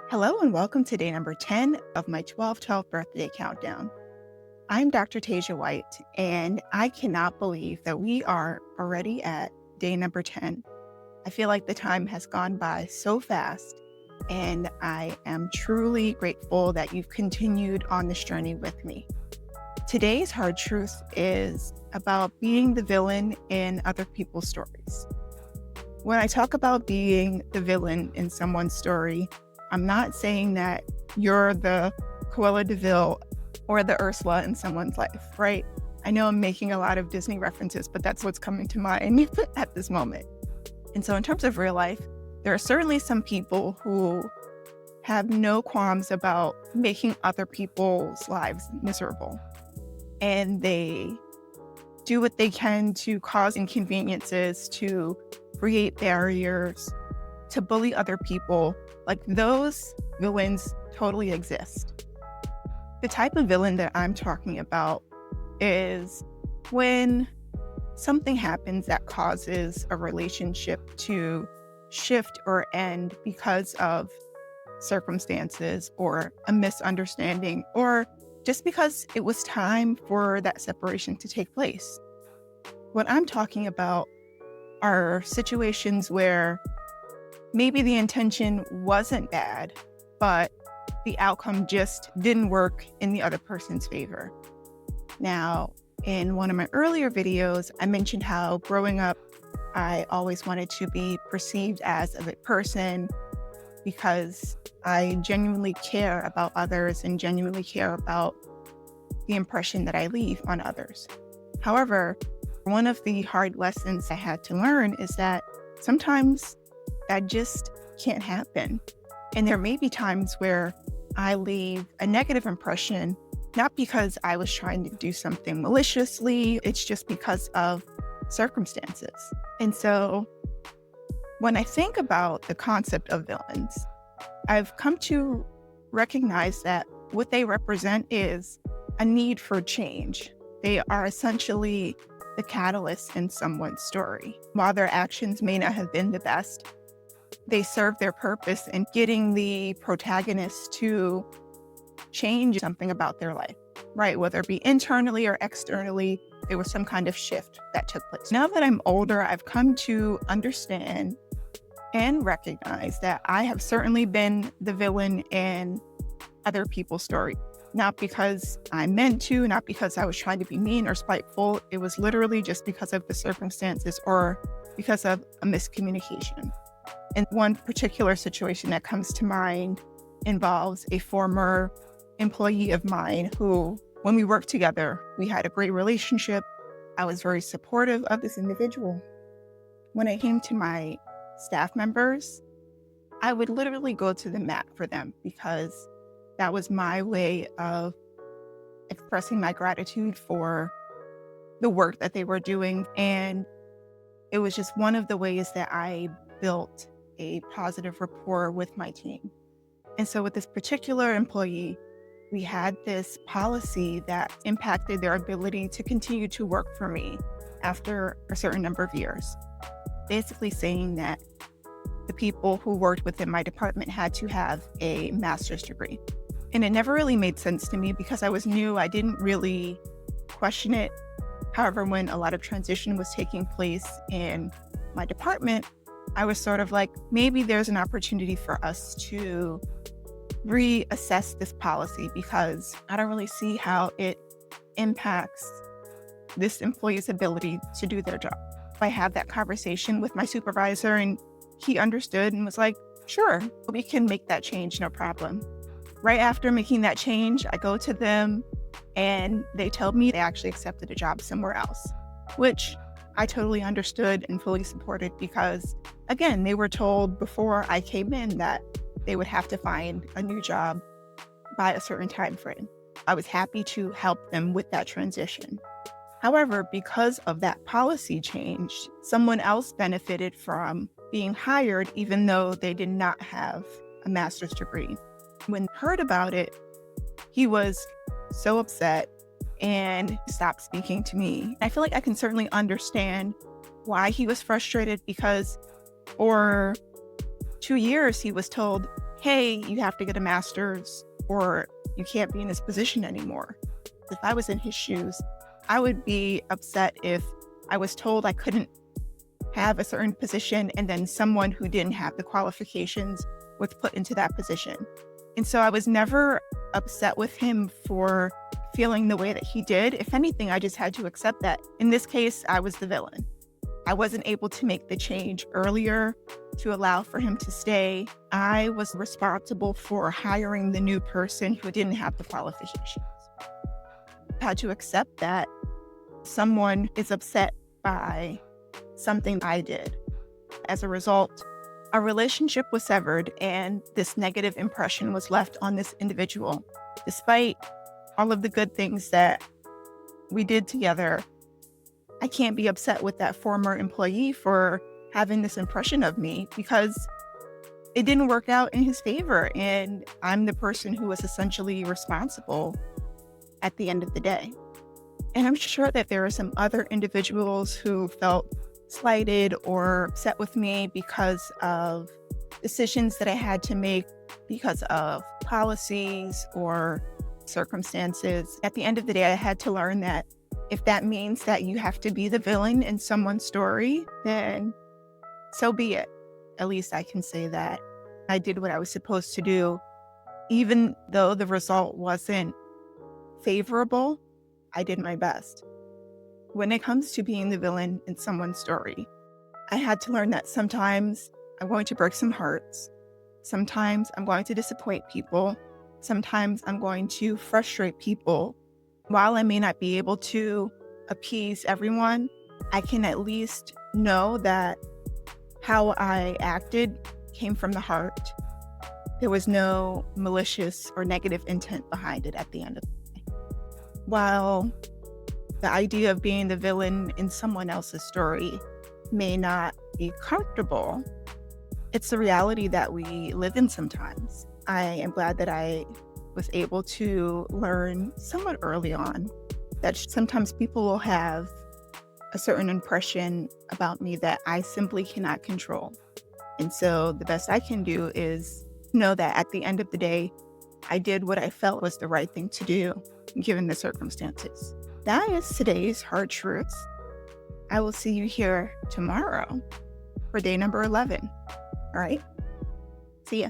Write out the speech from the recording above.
Hello and welcome to day number 10 of my 12/12 birthday countdown. I'm Dr. Tasia White, and I cannot believe that we are already at day number 10. I feel like the time has gone by so fast, and I am truly grateful that you've continued on this journey with me. Today's hard truth is about being the villain in other people's stories. When I talk about being the villain in someone's story, I'm not saying that you're the Cruella de Vil or the Ursula in someone's life, right? I know I'm making a lot of Disney references, but that's what's coming to mind at this moment. And so in terms of real life, there are certainly some people who have no qualms about making other people's lives miserable. And they do what they can to cause inconveniences, to create barriers, to bully other people. Like, those villains totally exist. The type of villain that I'm talking about is when something happens that causes a relationship to shift or end because of circumstances or a misunderstanding, or just because it was time for that separation to take place. What I'm talking about are situations where maybe the intention wasn't bad, but the outcome just didn't work in the other person's favor. Now, in one of my earlier videos, I mentioned how growing up, I always wanted to be perceived as a good person because I genuinely care about others and genuinely care about the impression that I leave on others. However, one of the hard lessons I had to learn is that sometimes that just can't happen. And there may be times where I leave a negative impression, not because I was trying to do something maliciously, it's just because of circumstances. And so when I think about the concept of villains, I've come to recognize that what they represent is a need for change. They are essentially the catalyst in someone's story. While their actions may not have been the best, they serve their purpose in getting the protagonist to change something about their life, right? Whether it be internally or externally, there was some kind of shift that took place. Now that I'm older, I've come to understand and recognize that I have certainly been the villain in other people's stories. Not because I meant to, not because I was trying to be mean or spiteful. It was literally just because of the circumstances or because of a miscommunication. And one particular situation that comes to mind involves a former employee of mine who, when we worked together, we had a great relationship. I was very supportive of this individual. When it came to my staff members, I would literally go to the mat for them because that was my way of expressing my gratitude for the work that they were doing. And it was just one of the ways that I built a positive rapport with my team. And so with this particular employee, we had this policy that impacted their ability to continue to work for me after a certain number of years. Basically saying that the people who worked within my department had to have a master's degree. And it never really made sense to me because I was new. I didn't really question it. However, when a lot of transition was taking place in my department, I was sort of like, maybe there's an opportunity for us to reassess this policy because I don't really see how it impacts this employee's ability to do their job. I had that conversation with my supervisor and he understood and was like, sure, we can make that change, no problem. Right after making that change, I go to them and they tell me they actually accepted a job somewhere else, which I totally understood and fully supported because, again, they were told before I came in that they would have to find a new job by a certain time frame. I was happy to help them with that transition. However, because of that policy change, someone else benefited from being hired even though they did not have a master's degree. When he heard about it, he was so upset and stopped speaking to me. I feel like I can certainly understand why he was frustrated because for 2 years he was told hey, you have to get a master's or you can't be in this position anymore. If I was in his shoes, I would be upset if I was told I couldn't have a certain position and then someone who didn't have the qualifications was put into that position. And so I was never upset with him for feeling the way that he did. If anything, I just had to accept that in this case, I was the villain. I wasn't able to make the change earlier to allow for him to stay. I was responsible for hiring the new person who didn't have the qualifications. I had to accept that someone is upset by something I did. As a result, our relationship was severed and this negative impression was left on this individual. Despite all of the good things that we did together, I can't be upset with that former employee for having this impression of me because it didn't work out in his favor. And I'm the person who was essentially responsible at the end of the day. And I'm sure that there are some other individuals who felt slighted or upset with me because of decisions that I had to make because of policies or circumstances. At the end of the day, I had to learn that if that means that you have to be the villain in someone's story, then so be it. At least I can say that I did what I was supposed to do. Even though the result wasn't favorable, I did my best. When it comes to being the villain in someone's story, I had to learn that sometimes I'm going to break some hearts. Sometimes I'm going to disappoint people. Sometimes I'm going to frustrate people. While I may not be able to appease everyone, I can at least know that how I acted came from the heart. There was no malicious or negative intent behind it at the end of the day. While the idea of being the villain in someone else's story may not be comfortable, it's the reality that we live in sometimes. I am glad that I was able to learn somewhat early on that sometimes people will have a certain impression about me that I simply cannot control. And so the best I can do is know that at the end of the day, I did what I felt was the right thing to do, given the circumstances. That is today's hard truths. I will see you here tomorrow for day number 11. All right? See ya.